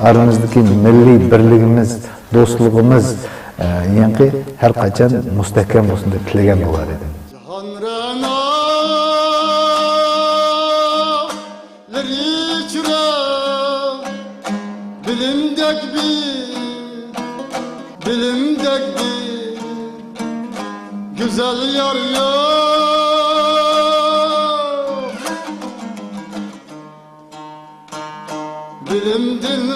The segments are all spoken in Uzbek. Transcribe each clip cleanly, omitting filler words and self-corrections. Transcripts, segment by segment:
Aramızdaki milli birligimiz, dostluğumuz yani her kaçan müstehkem olsun diye tilegen olar edi. Bilimdek bir güzel yar yok. Bilimdin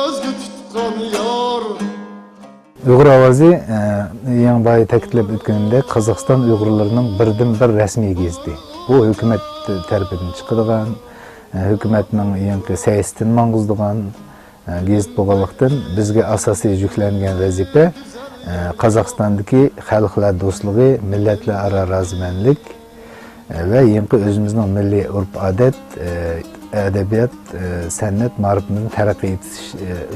özgü tutkan yar. Uyghur Avazi yang bayi ta'kidlab o'tganimdek Qozog'iston Uyg'urlarining birdan-bir rasmiy gezdi. Bu hukumat tarafidan chiqadigan, hukumatning yangi sayisidan mang'uzdigan gezit bo'lganlikdan bizga asosiy yuklangan vazifa Qozog'istondagi xalqlar do'stligi, millatlararo razmanlik va yangi o'zimizning milliy urf-odat, adabiyot, san'at, ma'rifimizni taraqqiy etish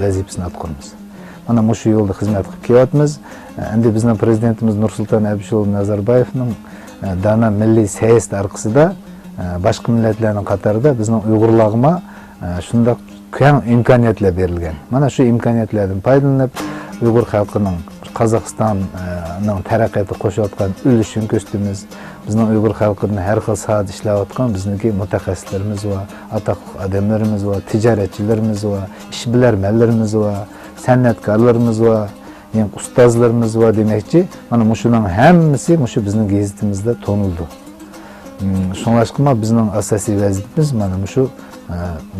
vazifasini atqanmiz. Mana shu yo'lda xizmat qilib kelyapmiz. Endi bizning prezidentimiz Nursulton Abdullah Nazarboyevning dana milliy sayest orqasida boshqa millatlarning qatorida bizning Uyg'urlarga shunday keng imkoniyatlar berilgan. Mana shu imkoniyatlardan foydalanib Uyg'ur xalqining Qozog'istonning taraqqiyotga qo'shayotgan ulushini ko'rsatamiz. Bizning Uyg'ur xalqining har xil sohada ishlayotgan bizniki mutaxassislarimiz va atoqli odamlarimiz va tijoratchilarimiz va ishbilarmonlarimiz va san'atkorlarimiz va yani ustozlarimiz va demakchi, mana shuning hammasi shu bizning gazetimizda to'nildi. Shunlashqima bizning asosiy vazifamiz mana shu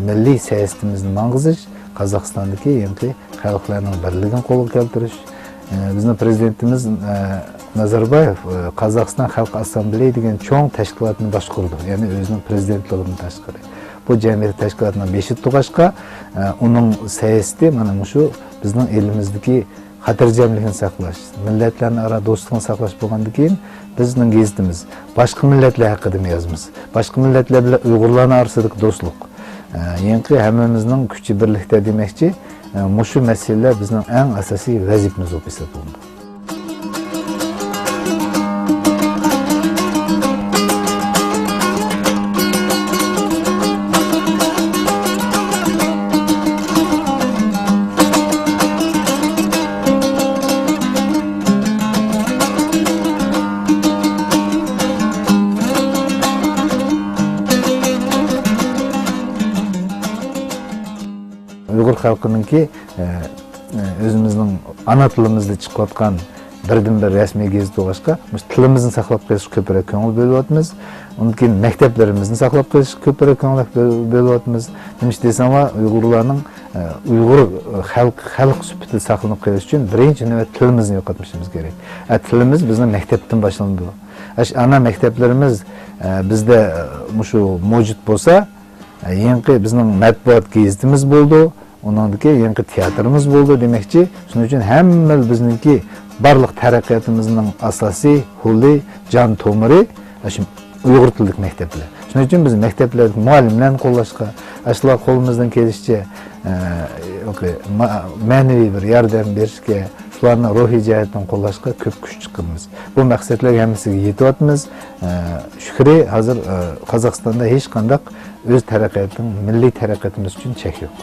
milliy siyosatimizni mang'izish, Qozog'istondagi yangi xalqlarning birligini qo'lga keltirish. Bizning prezidentimiz Nazarboyev Qozog'iston Xalq Assambleyi degan cho'ng tashkilotni boshqardi. Ya'ni o'zining prezidentligini tashqari. Bu jamiyat tashkilotining 5-tug'ashqa uning siyosati mana shu bizning elimizdagi xotirjamlikni saqlash, millatlararo do'stlikni saqlash bo'lgandan keyin bizning gazetimiz boshqa millatlar haqida yozamiz. Boshqa millatlar bilan Uyg'urlar orasidagi do'stlik. Yangi hammamizning kuchi birlikda demakchi, shu masalalar bizning eng asosiy vazifamiz bo'lib hisoblanadi. Uyghur xalqininki o'zimizning ana tilimizda chiqayotgan birdan-bir rasmiy gazet bo'lg'achqa, tilimizni saqlab qolish ko'proq ko'ngil bo'lyapmiz. Undan keyin maktablarimizni saqlab qolish ko'proq ko'ngil bo'lyapmiz. Nima desam, Uyg'urlarning Uyg'ur xalq sifatida saqlanib qolish uchun birinchi navbatda tilimizni yo'qotishimiz kerak. Tilimiz bizning maktabdan boshlanadi. Ana maktablarimiz bizda shu mavjud bo'lsa, yangi bizning matbuot gazetimiz bo'ldi. Onundaki yangi teatrimiz bo'ldi demakchi. Shuning uchun hamma bizningki barliq taraqqiyotimizning asosiy huli jon tomiri shu Uyg'ur tillik maktablar. Shuning uchun biz maktablarda muallimlarni qo'llashga, ashlar qo'limizdan kelishicha ma'naviy bir yordam berishga, shularni ruhiy jihatdan qo'llashga ko'p kuch chiqamiz. Bu maqsadlarga hammasiga yetyapmiz. Shukri, hozir Qozog'istonda hech qanday o'z taraqqiyotining, milliy taraqqiyotimiz uchun chek yo'q.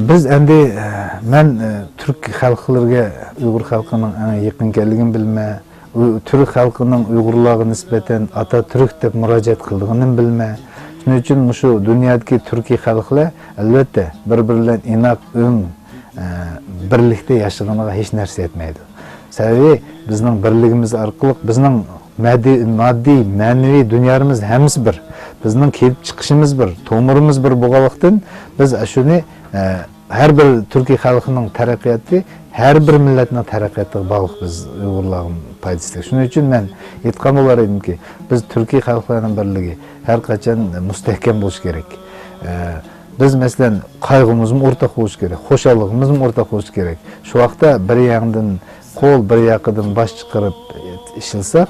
Biz endi men Türk xalqlariga Uyg'ur xalqining yaqin ekanligini bilma, Türk xalqining Uyg'urlarga nisbatan Atatürk deb murojaat qilganini bilma. Shuning uchun shu dunyodagi turkiy xalqlar albatta bir-birlaridan inoq birlikda yashaganiga hech narsa etmaydi. Sababi bizning birligimiz orqali bizning maddiy, ma'naviy dunyomiz hammasi bir. Bizning kelib chiqishimiz bir, to'mirimiz bir bo'lganlikdan biz shuni her bir Türkiye halkının terakkiyatı, her bir milletinin terakkiyatı bağlı biz Uygurların paydası. Şunun için ben aytkan bolar edim ki, biz Türkiye halklarının birligi her kaçan müstehkem boluş gerek. Biz mesela kaygımızın ortak boluş gerek, hoşalığımızın ortak boluş gerek. Şu vaqtda bir yandan kol, bir yakıdan baş çıkarıp işilsek,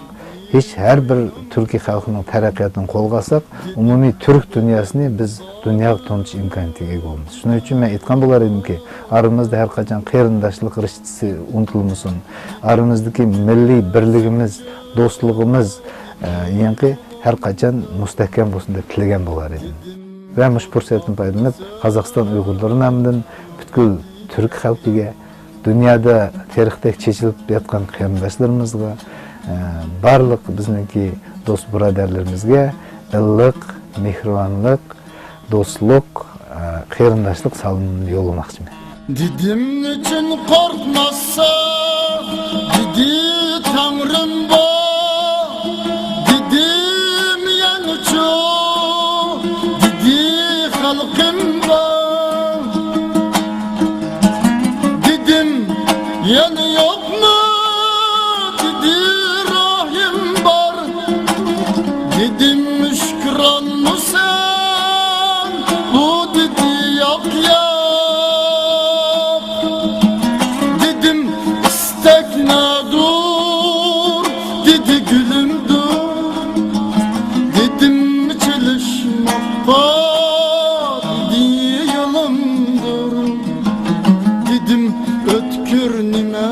hiç her bir Türkiye halkının terakkiyatını kolga alsak, umumi Türk dünyasını biz dünya tanıtış imkaniyetiga ega olamiz. Shuning uchun men aytgan bo'lar edimki, aramizda har qachon qarindoshlik rishtasi unutilmasin. Aramizdagi milliy birligimiz, do'stligimiz yangi har qachon mustahkam bo'lsin deb tilagan bo'lar edim. Va mush fursatdan foydalanib Qozog'iston Uyg'urlari nomidan butkul Türk xalqiga, dunyoda tarixda chechilib yotgan qarindoshlarimizga, barliq bizniki do'st birodarlarimizga illiq, mehribonlik, do'stlik, qarindoshlik salomini yo'llamoqchiman. Didim için korkmazsa, didi Tanrım bu, didim yanıcı, didi halkım bu, didim yanı yok mu, didi rahim var, didim müşkran mı sen, bu didi yok ya. Dur, dedi gülüm dur, dedim çalışmak var, dedi yolumdur, dedim ötkür nime,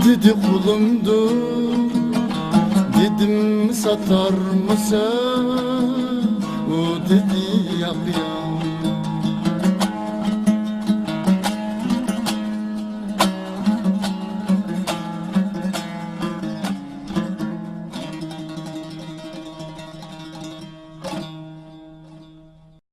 dedi kulumdur, dedim satar mısın, o dedi yap ya.